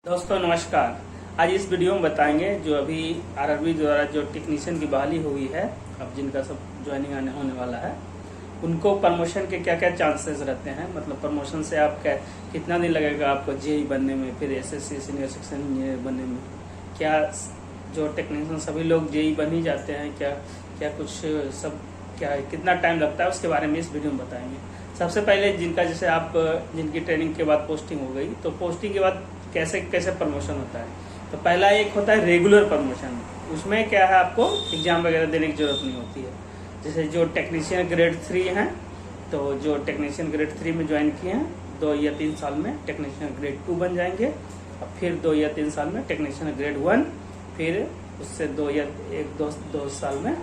दोस्तों नमस्कार। आज इस वीडियो में बताएंगे जो अभी आरआरबी द्वारा जो टेक्नीशियन की बहाली हुई है, अब जिनका सब ज्वाइनिंग आने होने वाला है, उनको प्रमोशन के क्या क्या चांसेस रहते हैं। मतलब प्रमोशन से आप कितना दिन लगेगा आपको जेई बनने में, फिर एसएससी सीनियर सेक्शन इंजीनियर बनने में। क्या जो टेक्नीशियन सभी लोग जेई बन ही जाते हैं, क्या कुछ सब क्या कितना टाइम लगता है, उसके बारे में इस वीडियो में बताएंगे। सबसे पहले जिनका जैसे आप जिनकी ट्रेनिंग के बाद पोस्टिंग हो गई, तो पोस्टिंग के बाद कैसे कैसे प्रमोशन होता है। तो पहला एक होता है रेगुलर प्रमोशन। उसमें क्या है, आपको एग्जाम वगैरह देने की जरूरत नहीं होती है। जैसे जो टेक्नीशियन ग्रेड 3 हैं, तो जो टेक्नीशियन ग्रेड 3 में ज्वाइन किए हैं 2 या 3 साल में टेक्नीशियन ग्रेड 2 बन जाएंगे। और फिर 2 या 3 साल में टेक्नीशियन ग्रेड 1, फिर उससे 2 या 1-2 साल में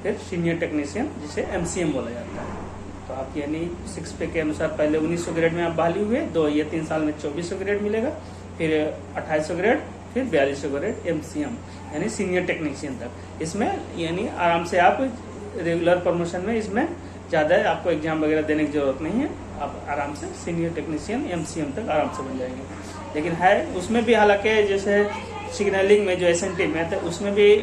फिर सीनियर टेक्नीशियन, जिसे एमसीएम बोला जाता है। तो आप यानी 6 पे के अनुसार पहले 1900 ग्रेड में आप बहाली हुए, 2 या 3 साल में 2400 ग्रेड मिलेगा, फिर 2800 ग्रेड, फिर 4200 ग्रेड एमसीएम यानी सीनियर टेक्नीशियन तक। इसमें यानी आराम से आप रेगुलर प्रमोशन में इसमें ज़्यादा आपको एग्जाम वगैरह देने की जरूरत नहीं है। आप आराम से सीनियर टेक्नीशियन एमसीएम तक आराम से बन जाएंगे। लेकिन है उसमें भी, हालांकि जैसे सिग्नलिंग में जो एसएनटी में है, उसमें भी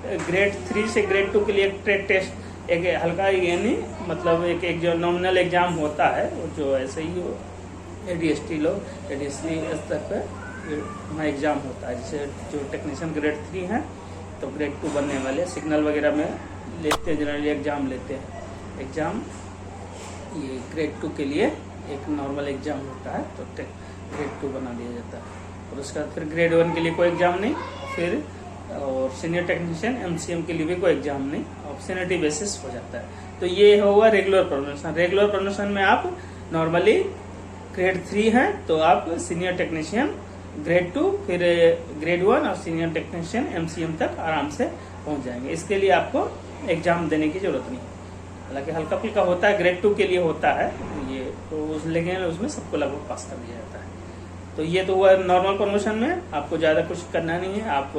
ग्रेड 3 से ग्रेड 2 के लिए एक ट्रेड टेस्ट, एक हल्का यानी मतलब एक जो नॉमिनल एग्जाम होता है, जो ऐसे ही एडीएसटी लोग एडीएसटी स्तर पर एग्जाम होता है। जैसे जो टेक्नीशियन ग्रेड 3 है, तो ग्रेड 2 बनने वाले सिग्नल वगैरह में लेते हैं, जनरली एग्जाम लेते हैं। एग्जाम ये ग्रेड 2 के लिए एक नॉर्मल एग्जाम होता है, तो ग्रेड 2 बना दिया जाता है। और उसके बाद फिर ग्रेड 1 के लिए कोई एग्जाम नहीं, फिर और सीनियर टेक्नीशियन एमसीएम के लिए भी कोई एग्जाम नहीं, ऑप्शनलिटी बेसिस हो जाता है। तो ये होगा रेगुलर प्रमोशन। रेगुलर प्रमोशन में आप नॉर्मली ग्रेड 3 है तो आप सीनियर टेक्नीशियन ग्रेड 2, फिर ग्रेड 1 और सीनियर टेक्नीशियन एमसीएम तक आराम से पहुंच जाएंगे। इसके लिए आपको एग्जाम देने की जरूरत नहीं। हालांकि हल्का फुल्का होता है, ग्रेड 2 के लिए होता है ये, तो लेकिन उसमें सबको लगभग पास कर दिया जाता है। तो ये तो हुआ नॉर्मल प्रमोशन में, आपको ज़्यादा कुछ करना नहीं है। आप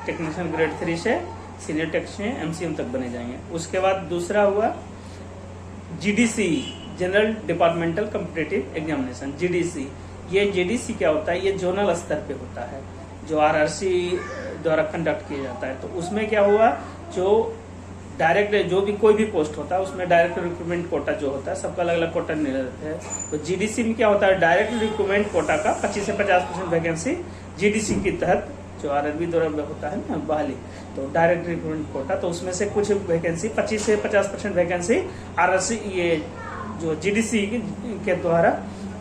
टेक्नीशियन ग्रेड 3 से सीनियर टेक्नीशियन एमसीएम तक बने जाएंगे। उसके बाद दूसरा हुआ GDC, general departmental competitive examination, GDC. ये जीडीसी क्या होता है, ये जोनल स्तर पे होता है, जो आरआरसी द्वारा कंडक्ट किया जाता है। तो उसमें क्या हुआ, जो डायरेक्ट जो भी कोई भी पोस्ट होता है, उसमें डायरेक्ट रिक्रूटमेंट कोटा जो होता है, सबका अलग अलग कोटा नहीं रहता है। तो जीडीसी में क्या होता है, डायरेक्ट रिक्रूटमेंट कोटा का 25 से 50% वैकेंसी जीडीसी के तहत, जो आरआरबी द्वारा होता है ना बहाली, तो डायरेक्ट रिक्रूटमेंट कोटा, तो उसमें से कुछ वैकेंसी 25 से 50% वैकेंसी आरआरसी ये जो जीडीसी के द्वारा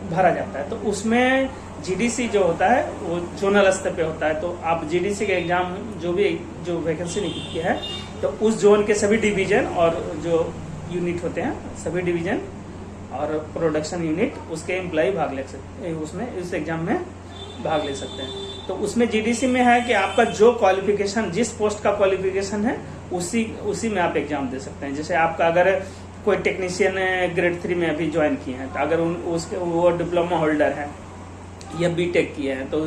भरा जाता है। तो उसमें जीडीसी जो होता है वो जोनल स्तर पे होता है। तो आप जीडीसी के एग्जाम जो वैकेंसी निकलती है, तो उस जोन के सभी डिवीजन और जो यूनिट होते हैं, सभी डिवीजन और प्रोडक्शन यूनिट, उसके एम्प्लॉय भाग ले सकते हैं, उसमें इस एग्जाम में भाग ले सकते हैं। तो उसमें जीडीसी में है कि आपका जो क्वालिफिकेशन, जिस पोस्ट का क्वालिफिकेशन है, उसी में आप एग्जाम दे सकते हैं। जैसे आपका अगर कोई टेक्नीशियन ग्रेड 3 में अभी ज्वाइन किए हैं, तो अगर उसके वो डिप्लोमा होल्डर है या बीटेक किए हैं, तो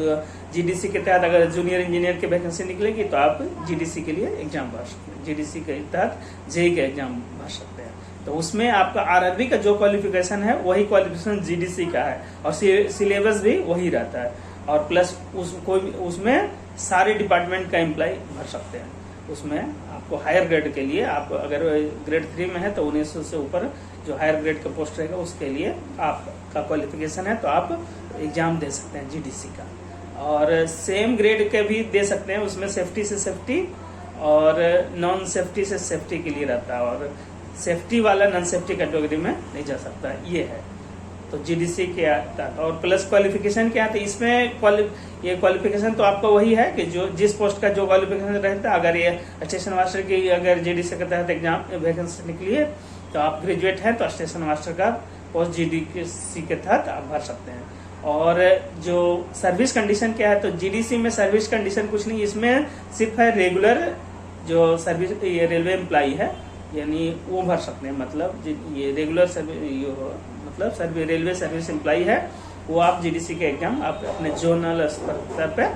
जीडीसी के तहत अगर जूनियर इंजीनियर की वैकेंसी निकलेगी, तो आप जीडीसी के लिए एग्जाम भर सकते हैं, जीडीसी के तहत जेई का एग्जाम भर सकते हैं। तो उसमें आपका आरआरबी का जो क्वालिफिकेशन है, वही क्वालिफिकेशन जीडीसी का है, और सिलेबस भी वही रहता है। और प्लस उसमें सारे डिपार्टमेंट का एम्प्लॉय भर सकते हैं। उसमें आपको हायर ग्रेड के लिए, आप अगर ग्रेड 3 में है तो 1900 से ऊपर जो हायर ग्रेड का पोस्ट रहेगा, उसके लिए आपका क्वालिफिकेशन है, तो आप एग्जाम दे सकते हैं जीडीसी का। और सेम ग्रेड के भी दे सकते हैं, उसमें सेफ्टी से सेफ्टी और नॉन सेफ्टी से सेफ्टी के लिए रहता है, और सेफ्टी वाला नॉन सेफ्टी कैटेगरी में नहीं जा सकता, ये है। तो जीडीसी के आता है। और प्लस क्वालिफिकेशन क्या है, तो इसमें ये क्वालिफिकेशन तो आपका वही है कि जो जिस पोस्ट का जो क्वालिफिकेशन रहता है, अगर ये स्टेशन मास्टर की अगर जीडीसी के तहत एग्जाम वैकेंसी निकली है, तो आप ग्रेजुएट हैं तो स्टेशन मास्टर का पोस्ट जीडीसी के तहत आप भर सकते हैं। और जो सर्विस कंडीशन क्या है, तो जीडीसी में सर्विस कंडीशन कुछ नहीं, इसमें सिर्फ है रेगुलर जो सर्विस, ये रेलवे एम्प्लॉई है, यानी वो भर सकते हैं। मतलब ये रेगुलर मतलब रेलवे सर्विस एम्प्लॉई है, वो आप जीडीसी के एग्जाम आप अपने जोनल स्तर पे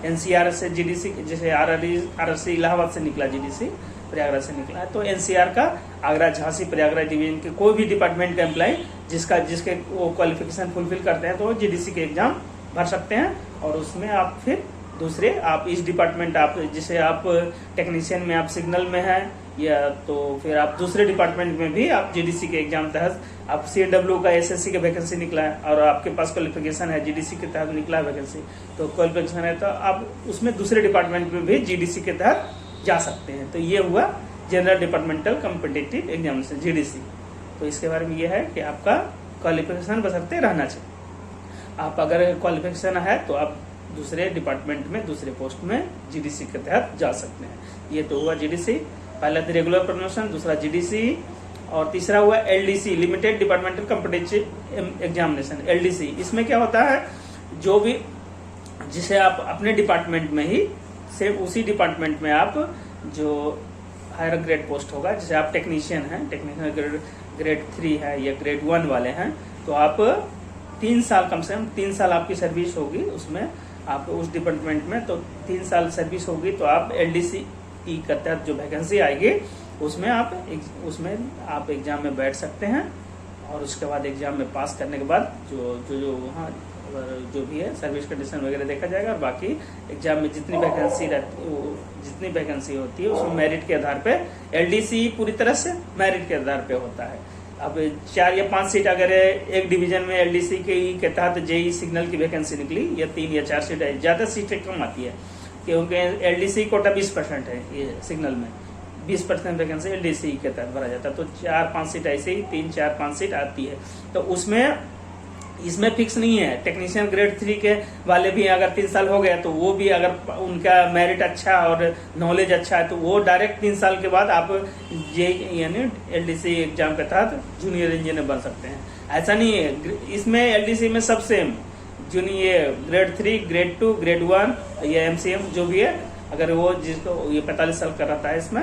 एनसीआर से जीडीसी, जैसे आरआरसी इलाहाबाद से निकला, जीडीसी प्रयागराज से निकला है, तो एनसीआर का आगरा झांसी प्रयागराज डिवीजन के कोई भी डिपार्टमेंट का एम्प्लॉय जिसके वो क्वालिफिकेशन फुलफिल करते हैं, तो जीडीसी के एग्जाम भर सकते हैं और उसमें आप फिर दूसरे आप इस डिपार्टमेंट आप जैसे आप टेक्नीशियन में आप सिग्नल में हैं या तो फिर आप दूसरे डिपार्टमेंट में भी आप जीडीसी के एग्जाम तहत आप सीएनडब्ल्यू का एसएससी का वैकेंसी निकला है और आपके पास क्वालिफिकेशन है जीडीसी के तहत निकला है वैकेंसी, तो क्वालिफिकेशन है तो आप उसमें दूसरे डिपार्टमेंट में भी जीडीसी के तहत जा सकते हैं। तो ये हुआ general departmental competitive examination GDC. तो इसके बारे में ये है कि आपका क्वालिफिकेशन बशर्ते रहना चाहिए। आप अगर क्वालिफिकेशन है तो आप दूसरे डिपार्टमेंट में दूसरे पोस्ट में जीडीसी के तहत जा सकते हैं। ये तो हुआ जीडीसी, पहला रेगुलर प्रमोशन, दूसरा जीडीसी और तीसरा हुआ LDC limited departmental competitive examination LDC. इसमें क्या होता है, जो भी जिसे आप अपने डिपार्टमेंट में ही सिर्फ उसी डिपार्टमेंट में आप जो हायर ग्रेड पोस्ट होगा, जैसे आप टेक्नीशियन हैं, टेक्नीशियन ग्रेड 3 है या ग्रेड 1 वाले हैं, तो आप 3 साल कम से कम 3 साल आपकी सर्विस होगी उसमें, आप उस डिपार्टमेंट में तो 3 साल सर्विस होगी तो आप एलडीसी की के तहत जो वैकेंसी आएगी उसमें आप एग्जाम में बैठ सकते हैं और उसके बाद एग्जाम में पास करने के बाद जो वहाँ जो भी है सर्विस कंडीशन वगैरह देखा जाएगा और बाकी एग्जाम में जितनी वैकेंसी होती है उसमें मेरिट के आधार पे एलडीसी पूरी तरह से मेरिट के आधार पे होता है। अब 4 या 5 सीट अगर एक डिवीजन में एलडीसी के तहत जेई सिग्नल की वैकेंसी निकली या 3 या 4 सीट है, ज्यादा सीटें कम आती है क्योंकि एलडीसी कोटा 20% है, ये सिग्नल में 20% वैकेंसी एलडीसी के तहत भरा जाता है, तो 4-5 सीट ऐसे ही 3-4-5 सीट आती है। तो उसमें इसमें फिक्स नहीं है, टेक्नीशियन ग्रेड 3 के वाले भी अगर 3 साल हो गया तो वो भी अगर उनका मेरिट अच्छा और नॉलेज अच्छा है तो वो डायरेक्ट 3 साल के बाद आप यानी एलडीसी एग्जाम के तहत जूनियर इंजीनियर बन सकते हैं। ऐसा नहीं है, इसमें एलडीसी में सब same junior grade 3 grade 2 grade 1 या एमसीएम जो भी है, अगर वो जिसको ये 45 साल का रहता है इसमें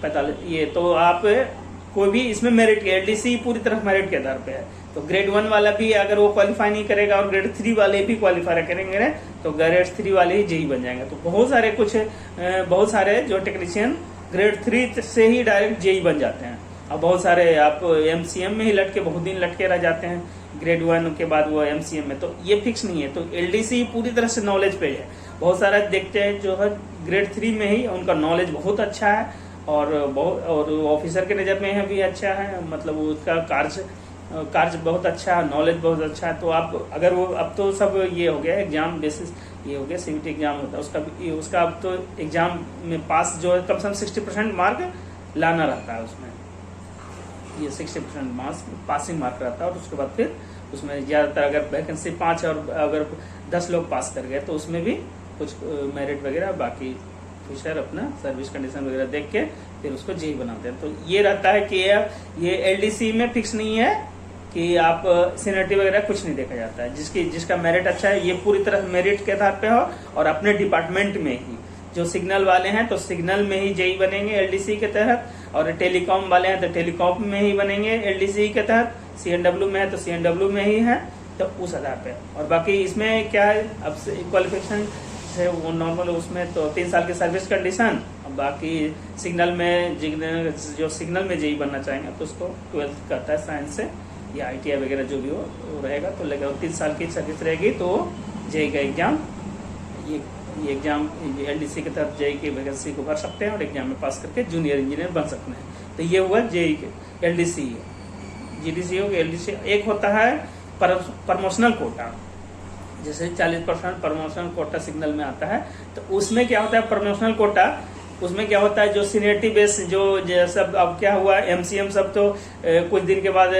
45 ये, तो आप कोई भी इसमें मेरिट एलडीसी पूरी तरह मेरिट के आधार पे है। तो ग्रेड 1 वाला भी अगर वो क्वालिफाई नहीं करेगा और ग्रेड 3 वाले भी क्वालिफाई करेंगे तो ग्रेड 3 वाले ही जेई बन जाएंगे। तो बहुत सारे जो टेक्नीशियन ग्रेड 3 से ही डायरेक्ट जेई बन जाते हैं और बहुत सारे आप एमसीएम में ही बहुत दिन लटके रह जाते हैं ग्रेड 1 के बाद वो एमसीएम में। तो ये फिक्स नहीं है, तो एलडीसी पूरी तरह से नॉलेज पे है। बहुत सारा देखते हैं जो है ग्रेड 3 में ही उनका नॉलेज बहुत अच्छा है और ऑफिसर के नजर में भी अच्छा है, मतलब उसका कार्य बहुत अच्छा है, नॉलेज बहुत अच्छा है। तो आप अगर वो अब तो सब ये हो गया एग्जाम बेसिस, ये हो गया सीवीटी एग्जाम होता है उसका अब तो एग्जाम में पास जो है कम से कम 60% मार्क लाना रहता है उसमें, ये 60% मार्क्स पासिंग मार्क रहता है और उसके बाद फिर उसमें ज्यादातर अगर वैकेंसी 5 और अगर 10 लोग पास कर गए तो उसमें भी कुछ मेरिट वगैरह बाकी फिशर अपना सर्विस कंडीशन वगैरह देख के फिर उसको जेई बनाते हैं। तो ये रहता है कि ये एलडीसी में फिक्स नहीं है कि आप सीनियरिटी वगैरह कुछ नहीं देखा जाता है। जिसका मेरिट अच्छा है ये पूरी तरह मेरिट के आधार पे हो और अपने डिपार्टमेंट में ही, जो सिग्नल वाले हैं तो सिग्नल में ही जेई बनेंगे एलडीसी के तहत, और टेलीकॉम वाले हैं तो टेलीकॉम में ही बनेंगे एलडीसी के तहत, सीएनडब्ल्यू में है तो सीएनडब्ल्यू में ही है, तो उस आधार पे। और बाकी इसमें क्या है, अब क्वालिफिकेशन है वो नॉर्मल उसमें तो 3 साल की सर्विस कंडीशन, बाकी सिग्नल में जो सिग्नल में जेई बनना चाहेंगे तो उसको 12th करता है साइंस से या आईटीआई वगैरह जो भी हो रहेगा, तो लेकर 3 साल की सर्विस रहेगी तो जेई का एग्जाम ये एग्जाम एलडीसी के तहत जेई की वैकेंसी को भर सकते हैं और एग्जाम में पास करके जूनियर इंजीनियर बन सकते हैं। तो ये हुआ जेई के एलडीसी। जीडीसी हो एलडीसी एक होता है प्रमोशनल कोटा, जैसे 40% प्रमोशनल कोटा सिग्नल में आता है। तो उसमें क्या होता है प्रमोशनल कोटा, उसमें क्या होता है जो सीनियरिटी बेस जो सब अब क्या हुआ एमसीएम सब तो कुछ दिन के बाद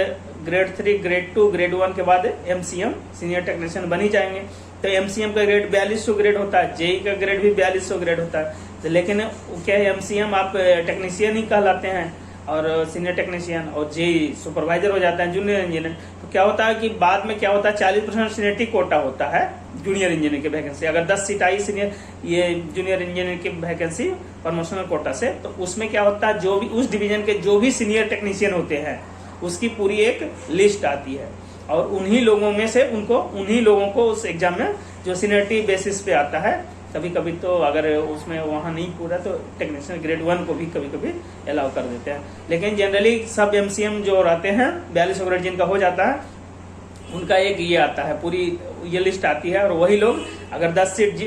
ग्रेड 3 ग्रेड 2 ग्रेड 1 के बाद एमसीएम सीनियर टेक्नीशियन बन ही जाएंगे। तो एमसीएम का ग्रेड 4200 ग्रेड होता है, जेई का ग्रेड भी 4200 ग्रेड होता है। तो लेकिन क्या है एमसीएम आप टेक्नीशियन ही कहलाते हैं और सीनियर टेक्नीशियन, और जेई सुपरवाइजर हो जाता है जूनियर इंजीनियर। तो क्या होता है कि बाद में क्या होता है 40% सीनियरिटी कोटा होता है जूनियर इंजीनियर की वैकेंसी। अगर 10 सीट आई सीनियर ये जूनियर इंजीनियर की वैकेंसी प्रमोशनल कोटा से, तो उसमें क्या होता है जो भी उस डिवीजन के जो भी सीनियर टेक्नीशियन होते हैं उसकी पूरी एक लिस्ट आती है और उन्हीं लोगों को उस एग्जाम में जो सीनियरिटी बेसिस पे आता है। कभी कभी तो अगर उसमें वहां नहीं पूरा तो टेक्नीशियन ग्रेड 1 को भी कभी कभी अलाउ कर देते हैं, लेकिन जनरली सब एमसीएम जो रहते हैं 4200 ग्रेड जिनका हो जाता है उनका एक ये आता है, पूरी ये लिस्ट आती है, और वही लोग अगर 10 सीट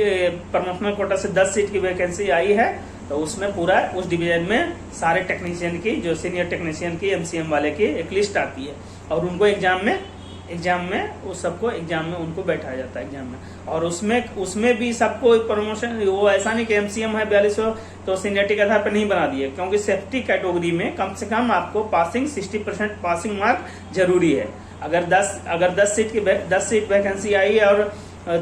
प्रमोशनल कोटा से 10 सीट की वैकेंसी आई है तो उसमें पूरा उस डिवीजन में सारे टेक्नीशियन की, जो सीनियर टेक्नीशियन की, एमसीएम वाले की एक लिस्ट आती है, और उनको एग्जाम में उस सबको एग्जाम में उनको बैठाया जाता है एग्जाम में। और उसमें भी सबको प्रमोशन, वो ऐसा नहीं कि एमसीएम है 4200 तो सीनियरिटी के आधार पर नहीं बना दिए, क्योंकि सेफ्टी कैटेगरी में कम से कम आपको पासिंग 60% पासिंग मार्क जरूरी है। अगर 10 सीट वैकेंसी आई है और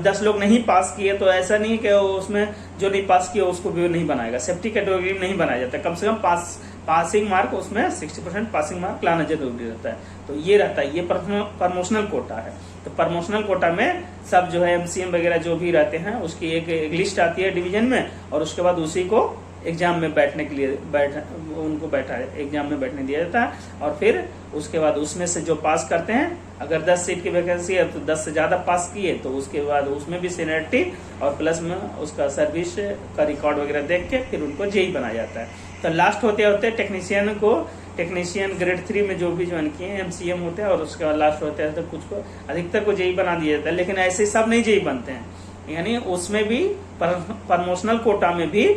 10 लोग नहीं पास किए तो ऐसा नहीं कि उसमें जो नहीं पास किया उसको भी नहीं बनाएगा, सेफ्टी कैटेगरी में नहीं बनाया जाता, कम से कम पासिंग मार्क उसमें 60% पासिंग मार्क लाना जरूरी रहता है। तो ये रहता है, ये प्रमोशनल कोटा है। तो प्रमोशनल कोटा में सब जो है एमसीएम वगैरह जो भी रहते हैं उसकी एक लिस्ट आती है डिवीजन में, और उसके बाद उसी को एग्जाम में बैठने के लिए एग्जाम में बैठने दिया जाता है। और फिर उसके बाद उसमें से जो पास करते हैं, अगर 10 सीट की वैकेंसी है तो 10 से ज्यादा पास किए तो उसके बाद उसमें भी सीनियरिटी और प्लस में उसका सर्विस का रिकॉर्ड वगैरह देख के फिर उनको जेई बनाया जाता है। तो लास्ट होते होते टेक्नीशियन ग्रेड 3 में जो भी ज्वाइन किए एमसीएम होते हैं, और उसके बाद लास्ट होते हैं तो कुछ को अधिकतर को जेई बना दिया जाता है। लेकिन ऐसे सब नहीं जेई बनते हैं, यानी उसमें भी प्रमोशनल कोटा में भी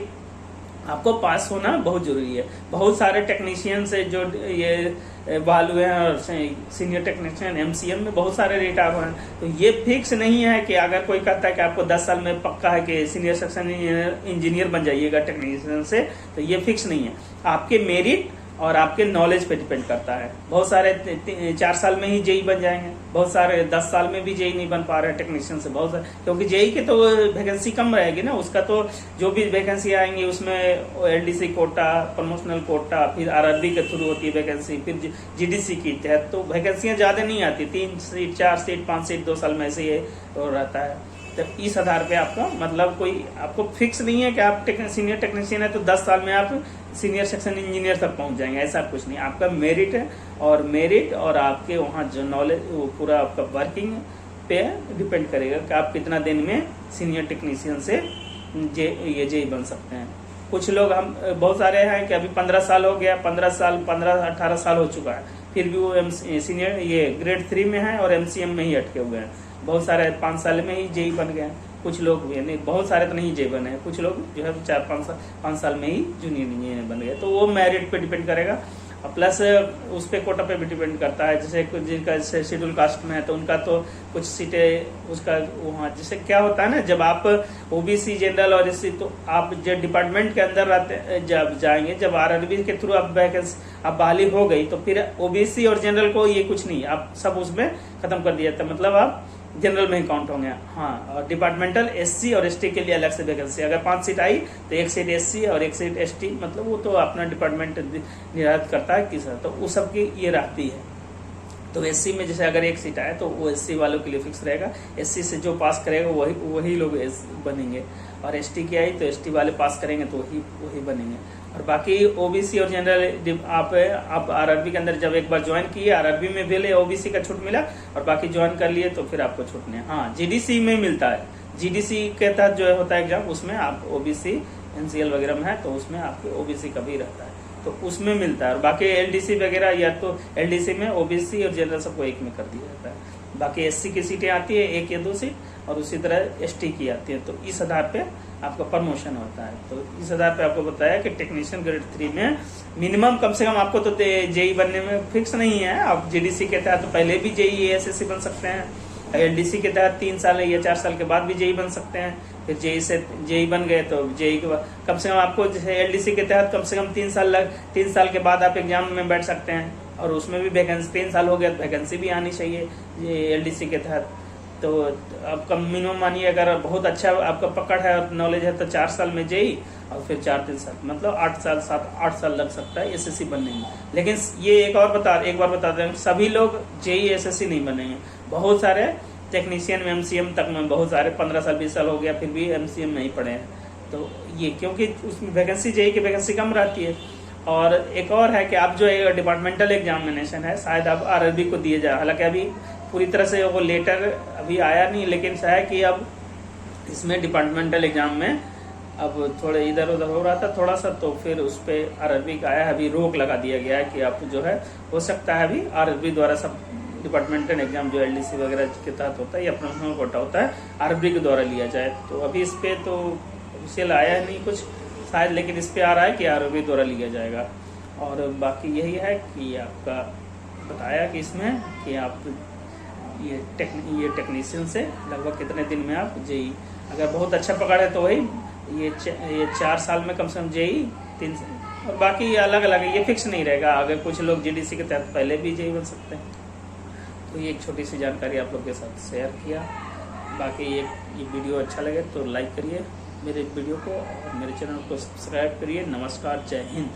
आपको पास होना बहुत जरूरी है। बहुत सारे टेक्नीशियन से जो ये बहाल हुए हैं और सीनियर टेक्नीशियन एमसीएम में बहुत सारे रेट हुए हैं, तो ये फिक्स नहीं है कि अगर कोई कहता है कि आपको 10 साल में पक्का है कि सीनियर सेक्शन इंजीनियर बन जाइएगा टेक्नीशियन से, तो ये फिक्स नहीं है। आपके मेरिट और आपके नॉलेज पे डिपेंड करता है। बहुत सारे 4 साल में ही जेई बन जाएंगे, बहुत सारे 10 साल में भी जेई नहीं बन पा रहे टेक्नीशियन से, बहुत सारे, क्योंकि जेई के तो वैकेंसी कम रहेगी ना, उसका तो जो भी वैकेंसी आएंगी उसमें एलडीसी कोटा, प्रमोशनल कोटा, फिर आरआरबी के थ्रू होती है वैकेंसी, फिर जीडीसी की तहत तो वैकेंसियां ज्यादा नहीं आती, 3 सीट 4 सीट 5 सीट 2 साल में ऐसे ये रहता है। तो इस आधार पे आपका मतलब कोई आपको फिक्स नहीं है कि आप सीनियर टेक्नीशियन है तो 10 साल में आप सीनियर सेक्शन इंजीनियर तक पहुंच जाएंगे, ऐसा कुछ नहीं। आपका मेरिट है और आपके वहाँ जो नॉलेज वो पूरा आपका वर्किंग पे डिपेंड करेगा कि आप कितना दिन में सीनियर टेक्नीशियन से जेई बन सकते हैं। कुछ लोग हम बहुत सारे हैं कि अभी 15 साल हो गया, 15-18 साल हो चुका है, फिर भी वो सीनियर ये ग्रेड 3 में है और एमसीएम में ही अटके हुए हैं। बहुत सारे 5 साल में ही जेई बन गए, कुछ लोग यानी बहुत सारे तो नहीं जेई बने, कुछ लोग जो है 4-5 साल में ही जूनियर इंजीनियर बन गए। तो वो मेरिट पे डिपेंड करेगा, प्लस उस पे कोटा पे भी डिपेंड करता है। जैसे जिनका शेड्यूल कास्ट में है तो उनका तो कुछ सीटें उसका वहाँ जैसे क्या होता है ना, जब आप ओबीसी जनरल और एससी तो आप जब डिपार्टमेंट के अंदर रहते जब जाएंगे, जब आरआरबी के थ्रू आप वैकेंसी आप बहाली हो गई तो फिर ओबीसी और जनरल को ये कुछ नहीं, आप सब उसमें खत्म कर दिया था, मतलब आप जनरल में ही काउंट होंगे। हाँ, और डिपार्टमेंटल एससी और एसटी के लिए अलग से वैकेंसी, अगर 5 सीट आई तो 1 सीट एससी और 1 सीट एसटी, मतलब वो तो अपना डिपार्टमेंट निर्धारित करता है किस, तो उस सब की ये रहती है। तो एससी में जैसे अगर 1 सीट आए तो वो एससी वालों के लिए फिक्स रहेगा, एससी से जो पास करेगा वही लोग बनेंगे, और एसटी की आई तो एसटी वाले पास करेंगे तो वही बनेंगे। और बाकी ओबीसी और जनरल आप आरआरबी के अंदर जब एक बार ज्वाइन किए, आरआरबी में भी ओबीसी का छूट मिला और बाकी ज्वाइन कर लिए तो फिर आपको छूट नहीं। हाँ, जीडीसी में मिलता है, जीडीसी के तहत जो होता है एग्जाम, उसमें आप ओबीसी एनसीएल वगैरह में है तो उसमें आपके ओबीसी का भी रहता है, तो उसमें मिलता है। और बाकी एलडीसी वगैरह या तो एलडीसी में ओबीसी और जनरल सबको एक में कर दिया जाता है। बाकी एससी की सीटें आती है 1 या 2 सीट, और उसी तरह एसटी की आती है। तो इस आधार पे आपका प्रमोशन होता है। तो इस आधार पे आपको बताया कि टेक्नीशियन ग्रेड 3 में मिनिमम कम से कम आपको तो जेई बनने में फिक्स नहीं है, आप जीडीसी के तहत तो पहले भी जेई एसएससी बन सकते हैं, एलडीसी के तहत 3 साल या 4 साल के बाद भी जेई बन सकते हैं। फिर जेई बन गए तो जेई के बाद कम से कम आपको जैसे एलडीसी के तहत कम से कम 3 साल के बाद आप एग्जाम में बैठ सकते हैं, और उसमें भी वैकेंसी 3 साल हो गया तो वैकेंसी भी आनी चाहिए एलडीसी के तहत। तो आपका मिनिमम मानिए अगर बहुत अच्छा आपका पकड़ है और नॉलेज है तो 4 साल में जेई, और फिर 4-3 साल मतलब 8 साल लग सकता है एसएससी बनने में। लेकिन ये एक बार बता दें, सभी लोग जेई एसएससी नहीं बनेंगे। बहुत सारे टेक्नीशियन में एमसीएम तक में बहुत सारे 15 साल 20 साल हो गया फिर भी एमसीएम नहीं पढ़े हैं। तो ये क्योंकि उसमें वैकेंसी जेई की वैकेंसी कम रहती है। और एक और है कि आप जो डिपार्टमेंटल एग्जामिनेशन है शायद आप आरआरबी को दिए जाए, हालांकि अभी पूरी तरह से वो लेटर अभी आया नहीं, लेकिन शायद कि अब इसमें डिपार्टमेंटल एग्जाम में अब थोड़े इधर उधर हो रहा था थोड़ा सा, तो फिर उस पर आरआरबी का आया, अभी रोक लगा दिया गया है कि आप जो है हो सकता है अभी आरआरबी द्वारा सब डिपार्टमेंटल एग्जाम जो LDC वगैरह के तहत होता है या प्रोफेशनल कोटा होता है, RRB के द्वारा लिया जाए। तो अभी इस पे तो ऑफिशियल आया है नहीं कुछ शायद, लेकिन इस पे आ रहा है कि RRB द्वारा लिया जाएगा। और बाकी यही है कि आपका बताया कि इसमें कि आप ये टेक्नीशियन से लगभग कितने दिन में आप JEE, अगर बहुत अच्छा पकड़ है तो वही ये 4 साल में कम से कम JEE 3, और बाकी अलग अलग है, ये फिक्स नहीं रहेगा। अगर कुछ लोग GDC के तहत पहले भी JEE बन सकते हैं। तो ये एक छोटी सी जानकारी आप लोग के साथ शेयर किया। बाकी ये वीडियो अच्छा लगे तो लाइक करिए मेरे वीडियो को, और मेरे चैनल को सब्सक्राइब करिए। नमस्कार, जय हिंद।